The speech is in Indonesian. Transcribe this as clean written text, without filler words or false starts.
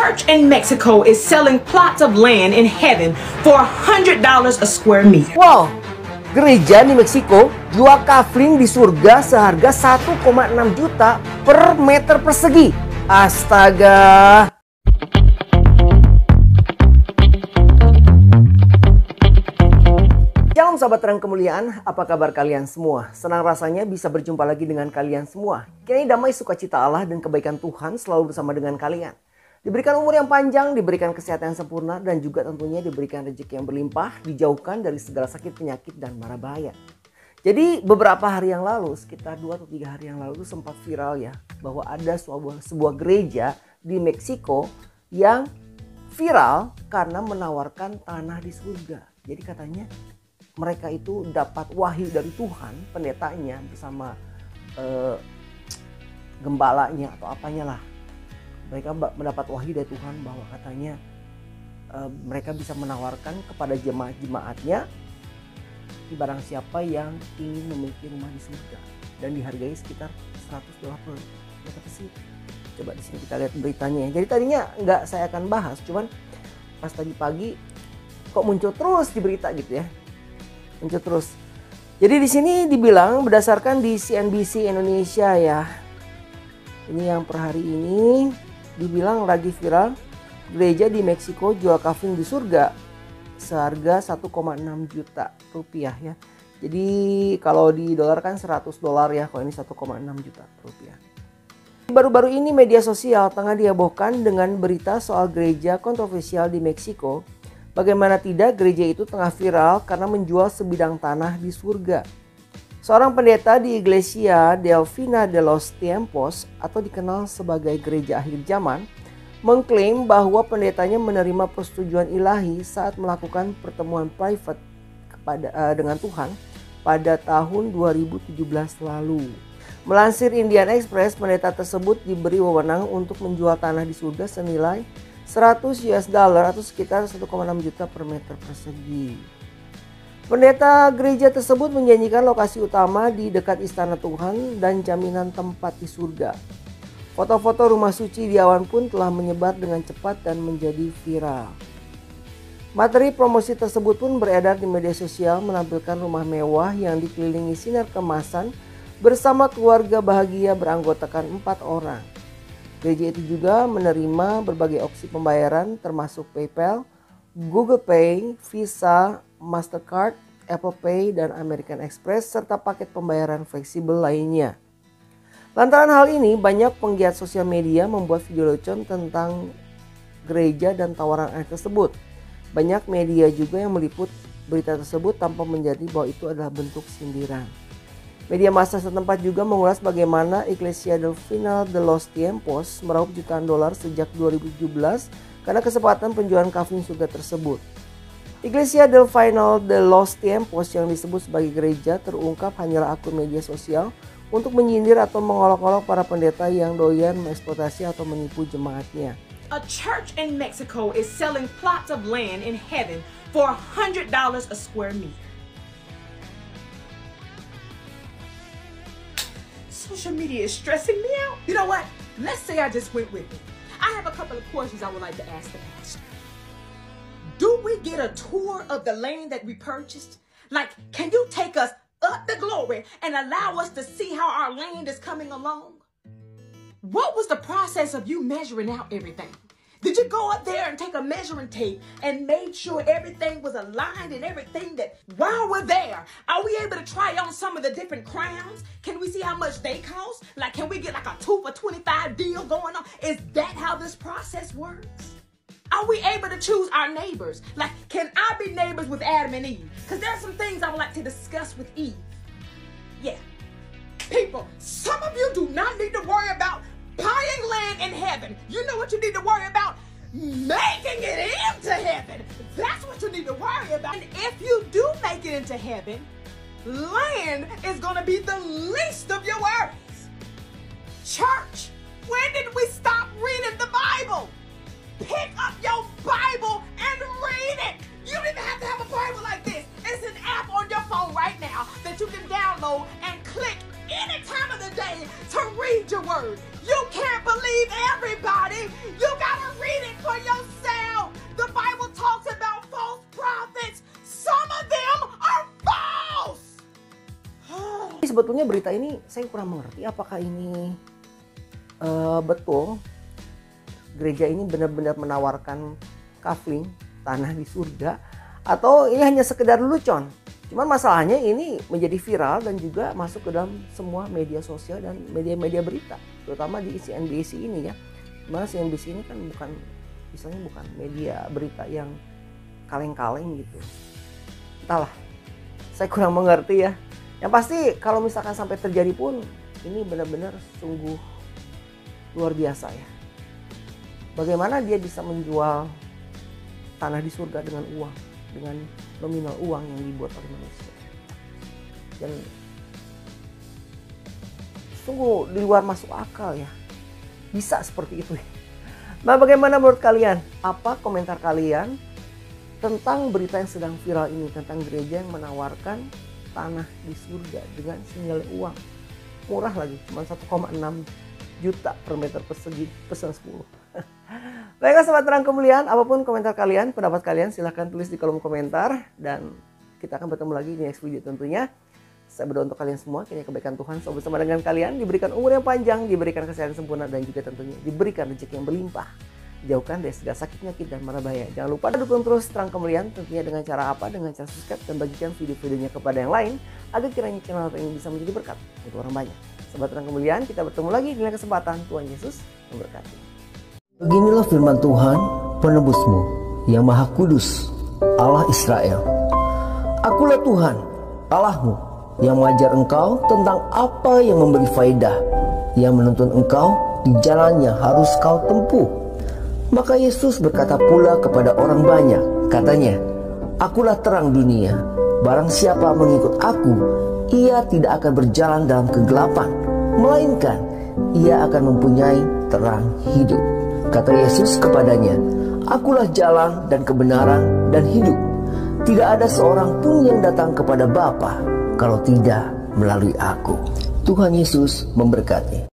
church in Mexico is selling plots of land in heaven for $100 a square meter. Wow, gereja di Meksiko jual kafling di surga seharga 1,6 juta per meter persegi. Astaga. Shalom sahabat terang kemuliaan, apa kabar kalian semua? Senang rasanya bisa berjumpa lagi dengan kalian semua. Kiranya damai sukacita Allah dan kebaikan Tuhan selalu bersama dengan kalian. Diberikan umur yang panjang, diberikan kesehatan yang sempurna, dan juga tentunya diberikan rezeki yang berlimpah, dijauhkan dari segala sakit, penyakit, dan mara bahaya. Jadi beberapa hari yang lalu, sekitar 2 atau 3 hari yang lalu sempat viral ya, bahwa ada sebuah gereja di Meksiko yang viral karena menawarkan tanah di surga. Jadi katanya mereka itu dapat wahyu dari Tuhan, pendetanya bersama gembalanya atau apanya lah. Mereka mendapat wahyu dari Tuhan bahwa katanya mereka bisa menawarkan kepada jemaat-jemaatnya barang siapa yang ingin memiliki rumah di surga dan dihargai sekitar $100 per meter persegi. Coba di sini kita lihat beritanya. Jadi tadinya nggak saya akan bahas, cuman pas tadi pagi kok muncul terus di berita gitu ya. Muncul terus. Jadi di sini dibilang berdasarkan di CNBC Indonesia ya. Ini yang per hari ini dibilang lagi viral, gereja di Meksiko jual kafling di surga seharga 1,6 juta rupiah ya. Jadi kalau di dolar kan $100 ya, kalau ini 1,6 juta rupiah. Baru-baru ini media sosial tengah dihebohkan dengan berita soal gereja kontroversial di Meksiko. Bagaimana tidak, gereja itu tengah viral karena menjual sebidang tanah di surga. Seorang pendeta di Iglesia Delfina de los Tiempos atau dikenal sebagai gereja akhir zaman mengklaim bahwa pendetanya menerima persetujuan ilahi saat melakukan pertemuan private dengan Tuhan pada tahun 2017 lalu. Melansir Indian Express, pendeta tersebut diberi wewenang untuk menjual tanah di surga senilai $100 atau sekitar 1,6 juta per meter persegi. Pendeta gereja tersebut menjanjikan lokasi utama di dekat istana Tuhan dan jaminan tempat di surga. Foto-foto rumah suci di awan pun telah menyebar dengan cepat dan menjadi viral. Materi promosi tersebut pun beredar di media sosial menampilkan rumah mewah yang dikelilingi sinar kemasan bersama keluarga bahagia beranggotakan 4 orang. Gereja itu juga menerima berbagai opsi pembayaran termasuk PayPal, Google Pay, Visa, Mastercard, Apple Pay, dan American Express serta paket pembayaran fleksibel lainnya. Lantaran hal ini, banyak penggiat sosial media membuat video lucu tentang gereja dan tawaran aneh tersebut. Banyak media juga yang meliput berita tersebut tanpa menjadi bahwa itu adalah bentuk sindiran. Media massa setempat juga mengulas bagaimana Iglesia Delfina de los Tiempos meraup jutaan dolar sejak 2017 karena kesempatan penjualan kafling surga tersebut. Iglesia Delfina de los Tiempos yang disebut sebagai gereja terungkap hanyalah akun media sosial untuk menyindir atau mengolok-olok para pendeta yang doyan mengeksploitasi atau menipu jemaatnya. A church in Mexico is selling plots of land in heaven for $100 a square meter. Social media is stressing me out. You know what? Let's say I just went with it. I have a couple of questions I would like to ask the pastor. Do we get a tour of the land that we purchased? Like, can you take us up the glory and allow us to see how our land is coming along? What was the process of you measuring out everything? Did you go up there and take a measuring tape and made sure everything was aligned and everything that while we're there, are we able to try on some of the different crowns? Can we see how much they cost? Like, can we get like a 2 for $25 deal going on? Is that how this process works? Are we able to choose our neighbors? Like, can I be neighbors with Adam and Eve? Because there are some things I would like to discuss with Eve. Yeah. People, some of you do not need to worry about buying land in heaven. You know what you need to worry about? Making it into heaven. That's what you need to worry about. And if you do make it into heaven, land is going to be the least of your worries. Church, when did we stop reading the Bible? Pick up your Bible and read it. You don't even have to have a Bible like this. It's an app on your phone right now that you can download and click any time of the day to read your word. You can't believe everybody. You gotta read it sebetulnya berita ini saya kurang mengerti apakah ini betul gereja ini benar-benar menawarkan kafling tanah di surga, atau ini hanya sekedar lelucon. Cuman masalahnya ini menjadi viral dan juga masuk ke dalam semua media sosial dan media-media berita, terutama di CNBC ini ya. Dimana CNBC ini kan bukan media berita yang kaleng-kaleng gitu. Entahlah, saya kurang mengerti ya. Yang pasti kalau misalkan sampai terjadi pun ini benar-benar sungguh luar biasa ya. Bagaimana dia bisa menjual tanah di surga dengan uang, dengan nominal uang yang dibuat oleh manusia. Dan sungguh di luar masuk akal ya. Bisa seperti itu ya. Nah, bagaimana menurut kalian? Apa komentar kalian tentang berita yang sedang viral ini, tentang gereja yang menawarkan tanah di surga dengan senilai uang murah lagi, cuma 1,6 juta per meter persegi, pesan 10. Baiklah sobat terang kemuliaan, apapun komentar kalian, pendapat kalian silahkan tulis di kolom komentar. Dan kita akan bertemu lagi di next video tentunya. Saya berdoa untuk kalian semua, kiranya kebaikan Tuhan selalu bersama dengan kalian, diberikan umur yang panjang, diberikan kesehatan sempurna, dan juga tentunya diberikan rezeki yang berlimpah. Jauhkan dari segala sakit, penyakit, dan mara bahaya. Jangan lupa dukung terus terang kemuliaan tentunya dengan cara apa? Dengan cara subscribe dan bagikan video-videonya kepada yang lain, agar kiranya channel ini bisa menjadi berkat untuk orang banyak. Sobat terang kemuliaan, kita bertemu lagi di lain kesempatan. Tuhan Yesus memberkati. Beginilah firman Tuhan, penebusmu, yang Maha Kudus, Allah Israel. Akulah Tuhan, Allahmu, yang mengajar engkau tentang apa yang memberi faedah, yang menuntun engkau di jalan yang harus kau tempuh. Maka Yesus berkata pula kepada orang banyak, katanya, Akulah terang dunia, barang siapa mengikut aku, ia tidak akan berjalan dalam kegelapan, melainkan ia akan mempunyai terang hidup. Kata Yesus kepadanya, Akulah jalan dan kebenaran dan hidup. Tidak ada seorang pun yang datang kepada Bapa kalau tidak melalui aku. Tuhan Yesus memberkati.